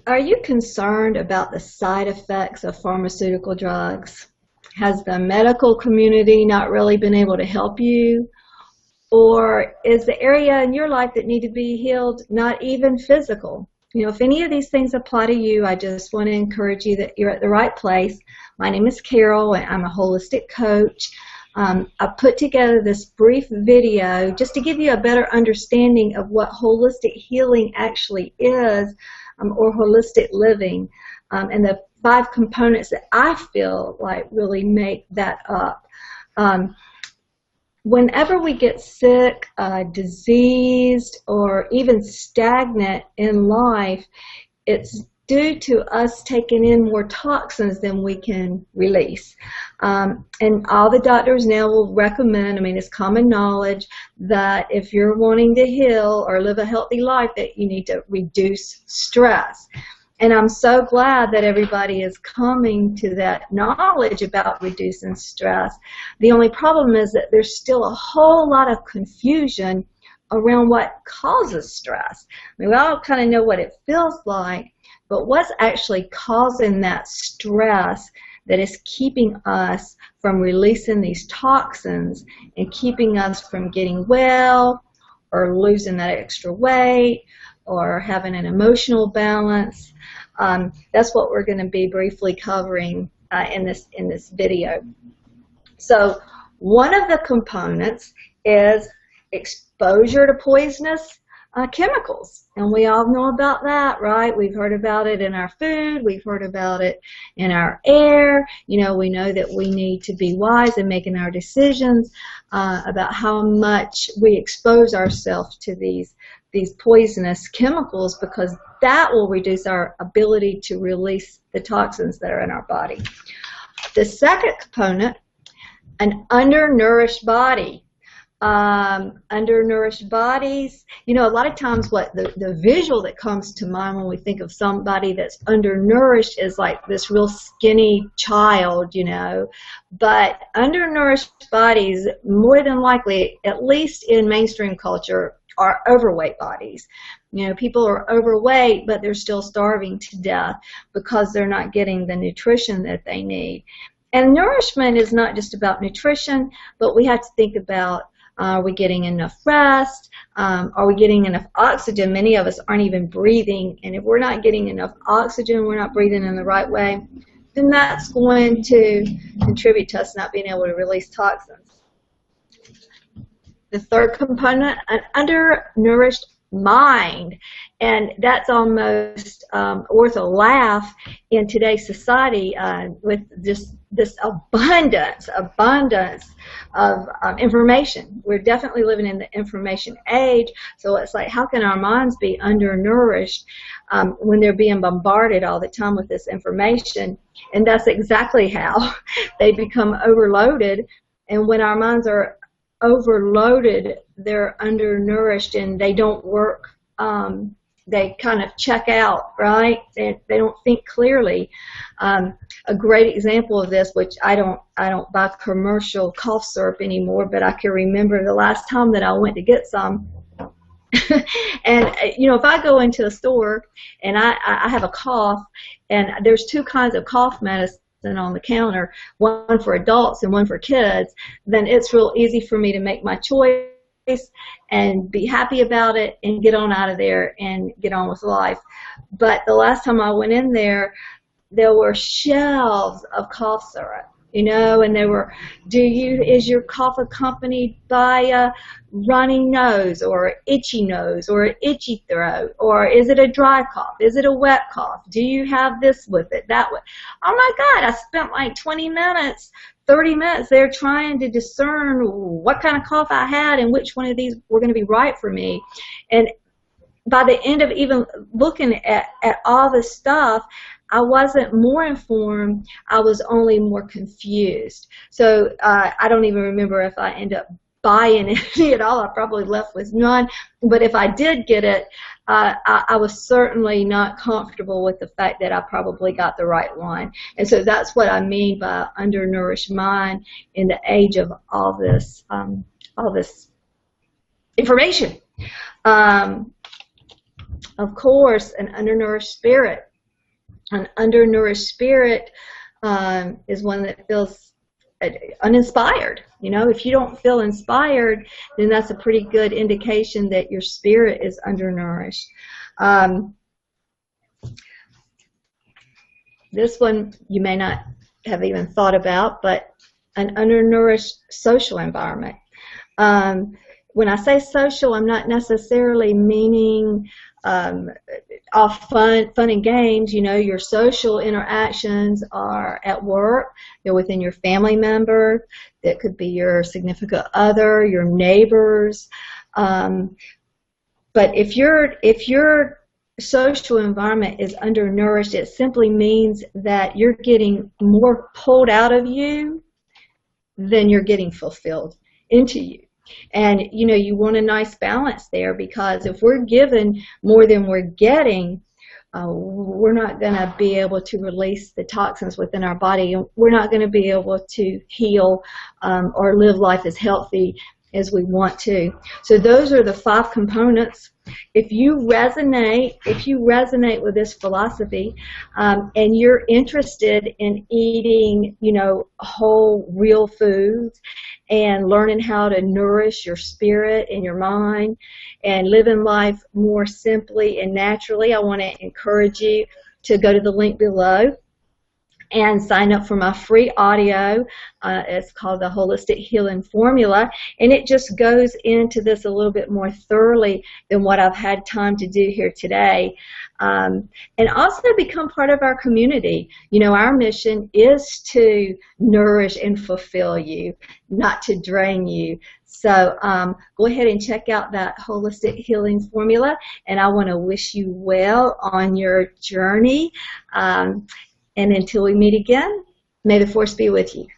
Are you concerned about the side effects of pharmaceutical drugs? Has the medical community not really been able to help you? Or is the area in your life that need to be healed not even physical? You know, if any of these things apply to you, I just want to encourage you that you're at the right place. My name is Carol, and I'm a holistic coach. I put together this brief video just to give you a better understanding of what holistic healing actually is, or holistic living, and the 5 components that I feel like really make that up. Whenever we get sick, diseased, or even stagnant in life, it's due to us taking in more toxins than we can release. And all the doctors now will recommend, I mean, it's common knowledge that if you're wanting to heal or live a healthy life, that you need to reduce stress. And I'm so glad that everybody is coming to that knowledge about reducing stress. The only problem is that there's still a whole lot of confusion around what causes stress. I mean, we all kind of know what it feels like, but what's actually causing that stress that is keeping us from releasing these toxins and keeping us from getting well or losing that extra weight or having an emotional balance? That's what we're going to be briefly covering in this video. So one of the components is exposure to poisonous chemicals, and we all know about that, right? We've heard about it in our food, we've heard about it in our air. You know, we know that we need to be wise in making our decisions about how much we expose ourselves to these poisonous chemicals, because that will reduce our ability to release the toxins that are in our body. The second component, an undernourished body. Undernourished bodies, you know, a lot of times what the visual that comes to mind when we think of somebody that's undernourished is like this real skinny child, you know, but undernourished bodies, more than likely, at least in mainstream culture, are overweight bodies. You know, people are overweight, but they're still starving to death because they're not getting the nutrition that they need. And nourishment is not just about nutrition, but we have to think about, are we getting enough rest? Are we getting enough oxygen? Many of us aren't even breathing, and if we're not getting enough oxygen, we're not breathing in the right way, then that's going to contribute to us not being able to release toxins. The third component, an undernourished mind, and that's almost worth a laugh in today's society with this abundance of information. We're definitely living in the information age, so it's like, how can our minds be undernourished when they're being bombarded all the time with this information? And that's exactly how they become overloaded. And when our minds are overloaded, they're undernourished and they don't work. They kind of check out, right? They don't think clearly. A great example of this, which I don't buy commercial cough syrup anymore, but I can remember the last time that I went to get some. And you know, if I go into a store and I have a cough, and there's 2 kinds of cough medicine on the counter, one for adults and one for kids, then it's real easy for me to make my choice and be happy about it and get on out of there and get on with life. But the last time I went in there, there were shelves of cough syrup, you know, and they were, is your cough accompanied by a runny nose or itchy nose or itchy throat, or is it a dry cough? Is it a wet cough? Do you have this with it, that with? Oh my God, I spent like 20 minutes, 30 minutes there trying to discern what kind of cough I had and which one of these were going to be right for me. And by the end of even looking at all this stuff, I wasn't more informed, I was only more confused. So I don't even remember if I ended up buying any at all. I probably left with none. But if I did get it, I was certainly not comfortable with the fact that I probably got the right one. And so that's what I mean by undernourished mind in the age of all this information. Of course, an undernourished spirit. An undernourished spirit is one that feels uninspired. You know, if you don't feel inspired, then that's a pretty good indication that your spirit is undernourished. This one you may not have even thought about, but an undernourished social environment. When I say social, I'm not necessarily meaning all fun and games. You know, your social interactions are at work, they're within your family member, that could be your significant other, your neighbors. But if your social environment is undernourished, it simply means that you're getting more pulled out of you than you're getting fulfilled into you. And, you know, you want a nice balance there, because if we're given more than we're getting, we're not going to be able to release the toxins within our body, and we're not going to be able to heal or live life as healthy as we want to. So those are the 5 components. If you resonate with this philosophy, and you're interested in eating, you know, whole, real foods, and learning how to nourish your spirit and your mind, and living life more simply and naturally, I want to encourage you to go to the link below and sign up for my free audio. It's called the Holistic Healing Formula, and it just goes into this a little bit more thoroughly than what I've had time to do here today. And also become part of our community. You know, our mission is to nourish and fulfill you, not to drain you. So go ahead and check out that Holistic Healing Formula, and I want to wish you well on your journey. And until we meet again, may the force be with you.